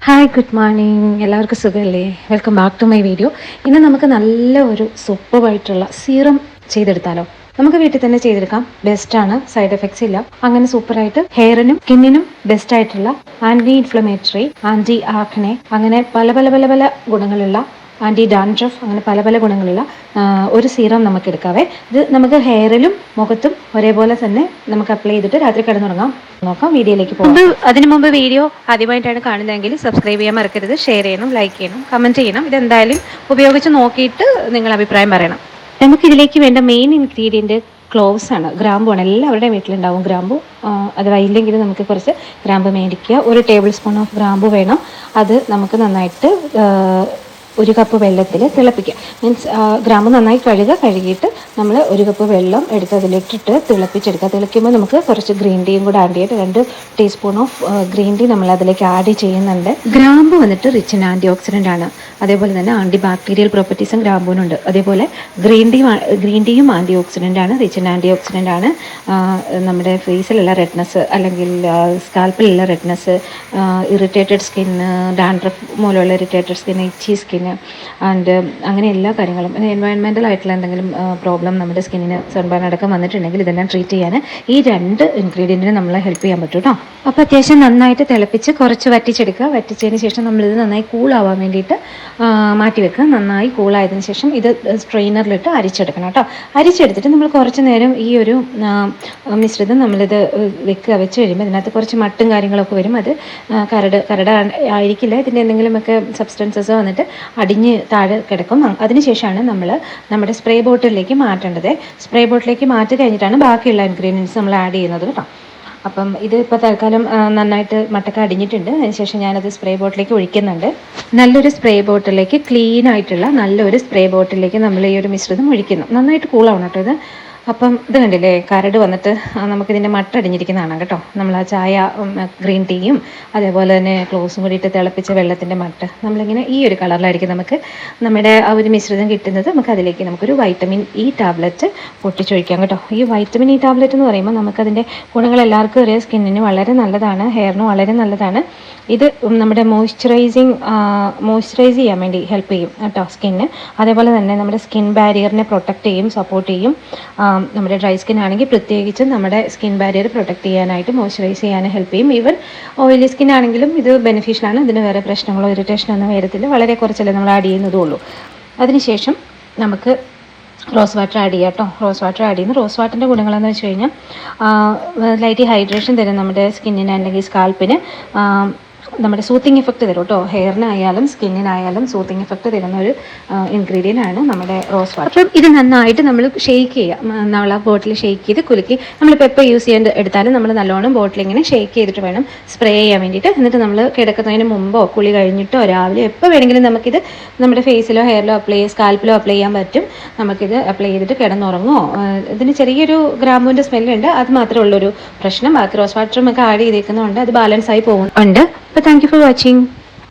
Hi good morning, എല്ലാവർക്കും സുഖമല്ലേ? Welcome back to my video. ഇന്ന് നമുക്ക് നല്ല ഒരു സൂപ്പറായിട്ടുള്ള സീറം ചെയ്തെടുത്താലോ? നമുക്ക് വീട്ടിൽ തന്നെ ചെയ്തെടുക്കാം. ബെസ്റ്റാണ്, സൈഡ് എഫക്ട്സ് ഇല്ല. അങ്ങനെ സൂപ്പറായിട്ട് ഹെയറിനും സ്കിന്നിനും ബെസ്റ്റ് ആയിട്ടുള്ള ആൻറ്റി ഇൻഫ്ലമേറ്ററി, ആൻറ്റി ആക്നെ, അങ്ങനെ പല പല പല പല ഗുണങ്ങളുള്ള ആൻറ്റി ഡാൻഡ്രഫ്, അങ്ങനെ പല പല ഗുണങ്ങളുള്ള ഒരു സീറം നമുക്ക് എടുക്കാവേ. ഇത് നമുക്ക് ഹെയറിലും മുഖത്തും ഒരേപോലെ തന്നെ നമുക്ക് അപ്ലൈ ചെയ്തിട്ട് രാത്രി കിടന്നുറങ്ങാം. നോക്കാം, വീഡിയോയിലേക്ക് പോകും. അതിനു മുമ്പ് വീഡിയോ ആദ്യമായിട്ടാണ് കാണുന്നതെങ്കിൽ സബ്സ്ക്രൈബ് ചെയ്യാൻ മറക്കരുത്. ഷെയർ ചെയ്യണം, ലൈക്ക് ചെയ്യണം, കമൻറ്റ് ചെയ്യണം. ഇതെന്തായാലും ഉപയോഗിച്ച് നോക്കിയിട്ട് നിങ്ങൾ അഭിപ്രായം പറയണം. നമുക്കിതിലേക്ക് വേണ്ട മെയിൻ ഇൻഗ്രീഡിയൻറ്റ് ക്ലോവ്സ് ആണ്, ഗ്രാമ്പു ആണ്. എല്ലാവരുടെയും വീട്ടിലുണ്ടാവും ഗ്രാമ്പു. അഥവാ ഇല്ലെങ്കിൽ നമുക്ക് കുറച്ച് ഗ്രാമ്പു മേടിക്കുക. 1 ടേബിൾ സ്പൂൺ ഓഫ് ഗ്രാമ്പു വേണം. അത് നമുക്ക് നന്നായിട്ട് 1 കപ്പ് വെള്ളത്തിൽ തിളപ്പിക്കുക. മീൻസ് ഗ്രാമ്പു നന്നായി കഴുകിയിട്ട് നമ്മൾ 1 കപ്പ് വെള്ളം എടുത്ത് അതിലിട്ടിട്ട് തിളപ്പിച്ചെടുക്കുക. തിളയ്ക്കുമ്പോൾ നമുക്ക് കുറച്ച് ഗ്രീൻ ടീയും കൂടെ ആഡ് ചെയ്തിട്ട് 2 ടീസ്പൂൺ ഓഫ് ഗ്രീൻ ടീ നമ്മൾ അതിലേക്ക് ആഡ് ചെയ്യുന്നുണ്ട്. ഗ്രാമ്പു വന്നിട്ട് റിച്ച് ഇൻ ആൻറ്റി ഓക്സിഡൻ്റ് ആണ്. അതേപോലെ തന്നെ ആൻറ്റി ബാക്ടീരിയൽ പ്രോപ്പർട്ടീസും ഗ്രാമ്പൂനുണ്ട്. അതേപോലെ ഗ്രീൻ ടീയും ആൻറ്റി ഓക്സിഡൻ്റ് ആണ്, റിച്ച് ഇൻ ആൻറ്റി ഓക്സിഡൻ്റ് ആണ്. നമ്മുടെ ഫേസിലുള്ള റെഡ്നെസ് അല്ലെങ്കിൽ സ്കാൽപ്പിലുള്ള റെഡ്നെസ്, ഇറിറ്റേറ്റഡ് സ്കിന്ന്, ഡാൻഡ്രഫ് മൂലമുള്ള ഇറിറ്റേറ്റഡ് സ്കിൻ, ഇച്ചി സ്കിൻ ആൻഡ് അങ്ങനെ എല്ലാ കാര്യങ്ങളും, എൻവയൺമെൻറ്റൽ ആയിട്ടുള്ള എന്തെങ്കിലും പ്രോബ്ലം നമ്മുടെ സ്കിന്നിന് സൺബേൺ അടക്കം വന്നിട്ടുണ്ടെങ്കിൽ ഇതെല്ലാം ട്രീറ്റ് ചെയ്യാൻ ഈ 2 ഇൻഗ്രീഡിയൻറ്റിന് നമ്മളെ ഹെൽപ്പ് ചെയ്യാൻ പറ്റും കേട്ടോ. അപ്പോൾ അത്യാവശ്യം നന്നായിട്ട് തിളപ്പിച്ച് കുറച്ച് വറ്റിച്ചെടുക്കുക. വറ്റിച്ചതിന് ശേഷം നമ്മളിത് നന്നായി കൂളാവാൻ വേണ്ടിയിട്ട് മാറ്റി വെക്കുക. നന്നായി കൂളായതിനു ശേഷം ഇത് സ്ട്രെയിനറിലിട്ട് അരിച്ചെടുക്കണം കേട്ടോ. അരിച്ചെടുത്തിട്ട് നമ്മൾ കുറച്ച് നേരം ഈ ഒരു മിശ്രിതം നമ്മളിത് വെച്ച് കഴിയുമ്പോൾ ഇതിനകത്ത് കുറച്ച് മട്ടും കാര്യങ്ങളൊക്കെ വരും. അത് കരട് ആയിരിക്കില്ല, ഇതിൻ്റെ എന്തെങ്കിലുമൊക്കെ സബ്സ്റ്റൻസസ് വന്നിട്ട് അടിഞ്ഞ് താഴെ കിടക്കും. അതിനുശേഷമാണ് നമ്മൾ നമ്മുടെ സ്പ്രേ ബോട്ടിലേക്ക് മാറ്റേണ്ടത്. സ്പ്രേ ബോട്ടിലേക്ക് മാറ്റി കഴിഞ്ഞിട്ടാണ് ബാക്കിയുള്ള ഇൻഗ്രീഡിയൻസ് നമ്മൾ ആഡ് ചെയ്യുന്നത് കേട്ടോ. അപ്പം ഇത് ഇപ്പോൾ തൽക്കാലം നന്നായിട്ട് മട്ടക്ക അടിഞ്ഞിട്ടുണ്ട്. അതിനുശേഷം ഞാനത് സ്പ്രേ ബോട്ടിലേക്ക് ഒഴിക്കുന്നുണ്ട്. നല്ലൊരു സ്പ്രേ ബോട്ടിലേക്ക്, ക്ലീൻ ആയിട്ടുള്ള നല്ലൊരു സ്പ്രേ ബോട്ടിലേക്ക് നമ്മൾ ഈ ഒരു മിശ്രിതം ഒഴിക്കുന്നു. നന്നായിട്ട് കൂളാവണം കേട്ടോ ഇത്. അപ്പം ഇത് കണ്ടില്ലേ, കരട് വന്നിട്ട് നമുക്കിതിൻ്റെ മട്ട അടിഞ്ഞിരിക്കുന്നതാണ് കേട്ടോ. നമ്മൾ ആ ചായ, ഗ്രീൻ ടീയും അതേപോലെ തന്നെ ക്ലോവ്സും കൂടിയിട്ട് തിളപ്പിച്ച വെള്ളത്തിൻ്റെ മട്ട നമ്മളിങ്ങനെ ഈ ഒരു കളറിലായിരിക്കും നമുക്ക് നമ്മുടെ ആ ഒരു മിശ്രിതം കിട്ടുന്നത്. നമുക്ക് അതിലേക്ക് നമുക്കൊരു വൈറ്റമിൻ ഇ ടാബ്ലറ്റ് പൊട്ടിച്ചൊഴിക്കാം കേട്ടോ. ഈ വൈറ്റമിൻ ഇ ടാബ്ലറ്റ് എന്ന് പറയുമ്പോൾ നമുക്കതിൻ്റെ ഗുണങ്ങൾ എല്ലാവർക്കും അറിയാം. സ്കിന്നിന് വളരെ നല്ലതാണ്, ഹെയറിന് വളരെ നല്ലതാണ്. ഇത് നമ്മുടെ മോയ്സ്ചറൈസ് ചെയ്യാൻ വേണ്ടി ഹെൽപ്പ് ചെയ്യും കേട്ടോ സ്കിന്ന്. അതേപോലെ തന്നെ നമ്മുടെ സ്കിൻ ബാരിയറിനെ പ്രൊട്ടക്റ്റ് ചെയ്യും, സപ്പോർട്ട് ചെയ്യും. നമ്മുടെ ഡ്രൈ സ്കിൻ ആണെങ്കിൽ പ്രത്യേകിച്ച് നമ്മുടെ സ്കിൻ ബാരിയർ പ്രൊട്ടക്റ്റ് ചെയ്യാനായിട്ട്, മോയ്സ്ചറൈസ് ചെയ്യാൻ ഹെൽപ്പ് ചെയ്യും. ഈവൻ ഓയിലി സ്കിൻ ആണെങ്കിലും ഇത് ബെനിഫിഷ്യലാണ്. ഇതിന് വേറെ പ്രശ്നങ്ങളോ ഇറിറ്റേഷനോ ഒന്നും വരത്തില്ല. വളരെ കുറച്ചല്ലേ നമ്മൾ ആഡ് ചെയ്യുന്നതേ ഉള്ളൂ. അതിനുശേഷം നമുക്ക് റോസ് വാട്ടർ ആഡ് ചെയ്യാം കേട്ടോ. റോസ് വാട്ടർ ആഡ് ചെയ്യുന്നു. റോസ് വാട്ടറിൻ്റെ ഗുണങ്ങളെന്ന് വെച്ച് കഴിഞ്ഞാൽ ലൈറ്റ് ഹൈഡ്രേഷൻ തരും നമ്മുടെ സ്കിന്നിന് അല്ലെങ്കിൽ സ്കാൽപ്പിന്. നമ്മുടെ സൂത്തിങ് എഫക്റ്റ് തരും കേട്ടോ. ഹെയറിനായാലും സ്കിന്നിനായാലും സൂത്തിങ് എഫക്റ്റ് തരുന്ന ഒരു ഇൻഗ്രീഡിയൻ്റ് ആണ് നമ്മുടെ റോസ് വാട്ടർ. അപ്പം ഇത് നന്നായിട്ട് നമ്മൾ ഷെയ്ക്ക് ചെയ്യുക. നമ്മൾ ആ ബോട്ടിൽ ഷെയ്ക്ക് ചെയ്ത് കുലുക്കി, നമ്മളിപ്പോൾ എപ്പോൾ യൂസ് ചെയ്യാൻ എടുത്താലും നമ്മൾ നല്ലോണം ബോട്ടിൽ ഇങ്ങനെ ഷെയ്ക്ക് ചെയ്തിട്ട് വേണം സ്പ്രേ ചെയ്യാൻ വേണ്ടിയിട്ട്. എന്നിട്ട് നമ്മൾ കിടക്കുന്നതിന് മുമ്പോ കുളി കഴിഞ്ഞിട്ടോ രാവിലെ എപ്പോൾ വേണമെങ്കിലും നമുക്കിത് നമ്മുടെ ഫേസിലോ ഹെയറിലോ സ്കാൽപ്പിലോ അപ്ലൈ ചെയ്യാൻ പറ്റും. നമുക്കിത് അപ്ലൈ ചെയ്തിട്ട് കിടന്നുറങ്ങുമോ. ഇതിന് ചെറിയൊരു ഗ്രാമ്പൂവിൻ്റെ സ്മെല്ലുണ്ട്, അത് മാത്രമേ ഉള്ളൊരു പ്രശ്നം. ബാക്കി റോസ് വാട്ടറും ഒക്കെ ആഡ് ചെയ്തേക്കുന്നതുകൊണ്ട് അത് ബാലൻസ് ആയി പോകുന്നുണ്ട്. But thank you for watching.